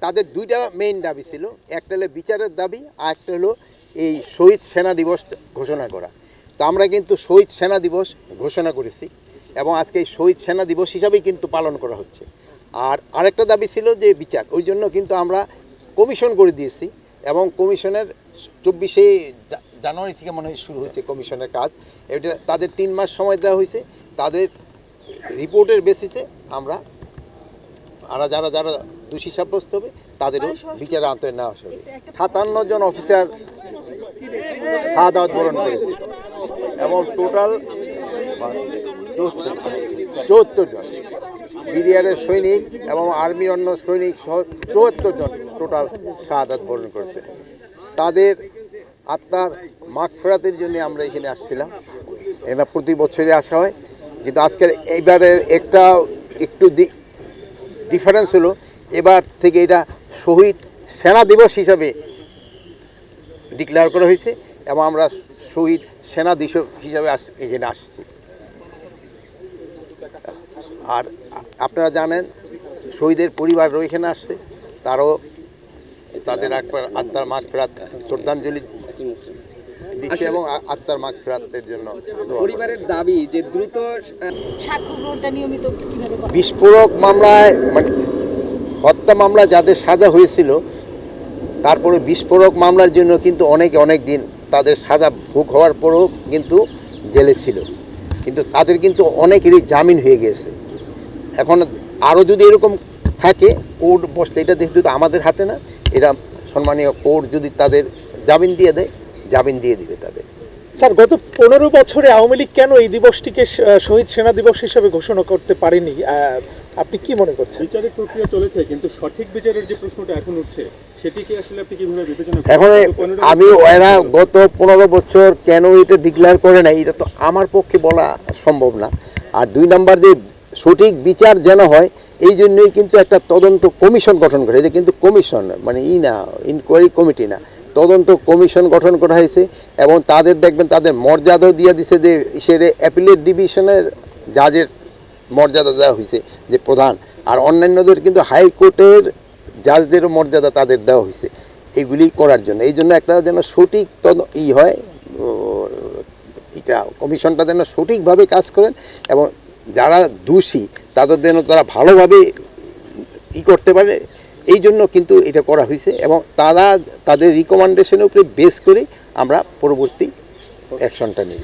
তাদের দুইটা মেইন দাবি ছিল, একটা হলো বিচারের দাবি আর একটা হলো এই শহীদ সেনা দিবস ঘোষণা করা। তো আমরা কিন্তু শহীদ সেনা দিবস ঘোষণা করেছি এবং আজকে এই শহীদ সেনা দিবস হিসাবেই কিন্তু পালন করা হচ্ছে। আর আরেকটা দাবি ছিল যে বিচার, ওই জন্য কিন্তু আমরা কমিশন করে দিয়েছি এবং কমিশনের 24শে জানুয়ারি থেকে মনে হয় শুরু হয়েছে কমিশনের কাজ। এটা তাদের 3 মাস সময় দেওয়া হয়েছে। তাদের রিপোর্টের বেসিসে আমরা যারা যারা দোষী সাব্যস্ত হবে তাদেরও বিচারের আওতায় নেওয়া হবে। 57 জন অফিসার শাহাদাত বরণ করেছে এবং টোটাল 74 জন বিডিআরের সৈনিক এবং আর্মির অন্য সৈনিক সহ 74 জন টোটাল শাহাদাত বরণ করেছে। তাদের আত্মার মাগফিরাতের জন্য আমরা এখানে আসছিলাম। এটা প্রতি বছরই আসা হয়, কিন্তু আজকের এইবারের একটু ডিফারেন্স হলো, এবার থেকে এটা শহীদ সেনা দিবস হিসাবে ডিক্লেয়ার করা হয়েছে এবং আমরা শহীদ সেনা দিবস হিসাবে এখানে আসছি। আর আপনারা জানেন শহীদের পরিবারও এখানে আসছে, তারও তাদের আত্মার মাগফিরাত শ্রদ্ধাঞ্জলি দিচ্ছে এবং আত্মার মাগফিরাতের জন্য পরিবারের দাবি যে দ্রুত বিস্ফোরক মামলায় মানে হত্যা মামলা যাদের সাজা হয়েছিল, তারপরে বিস্ফোরক মামলার জন্য কিন্তু অনেক দিন তাদের সাজা ভোগ হওয়ার পরেও কিন্তু জেলে ছিল, কিন্তু তাদের কিন্তু অনেকেরই জামিন হয়ে গেছে। এখন আরও যদি এরকম থাকে কোর্ট বসলে, এটা যেহেতু আমাদের হাতে না, এরা সম্মানীয় কোর্ট যদি তাদের জামিন দিয়ে দেয়, জামিন দিয়ে দিবে তাদের। স্যার, গত 15 বছরে আওয়ামী লীগ কেন এই দিবসটিকে শহীদ সেনা দিবস হিসেবে ঘোষণা করতে পারেনি? আপনি কি মনে করছেন? বিচারিক প্রক্রিয়া চলেছে, কিন্তু সঠিক বিচারের যে প্রশ্নটা এখন উঠছে সেটিকে আসলে আপনি কিভাবে বিবেচনা করেন? এখন এরা গত 15 বছর কেন এটা ডিক্লেয়ার করে নাই, এটা তো আমার পক্ষে বলা সম্ভব না। আর 2 নাম্বার যে সঠিক বিচার যেন হয়, এই জন্যই কিন্তু একটা তদন্ত কমিশন গঠন করে। এটা কিন্তু কমিশন মানে ইনকোয়ারি কমিটি না, তদন্ত কমিশন গঠন করা হয়েছে এবং তাদের দেখবেন তাদের মর্যাদাও দিয়ে দিছে, যে সেরে অ্যাপিলেট ডিভিশনের জাজের মর্যাদা দেওয়া হয়েছে যে প্রধান, আর অন্যান্যদের কিন্তু হাইকোর্টের জাজদেরও মর্যাদা তাদের দেওয়া হয়েছে এগুলি করার জন্য। এই জন্য একটা যেন সঠিক হয়, এটা কমিশনটা যেন সঠিকভাবে কাজ করেন এবং যারা দোষী তাদের যেন তারা ভালোভাবে করতে পারে, এই জন্য কিন্তু এটা করা হয়েছে এবং তাদের রিকমেন্ডেশনের উপরে বেস করে আমরা পরবর্তী অ্যাকশনটা নেব।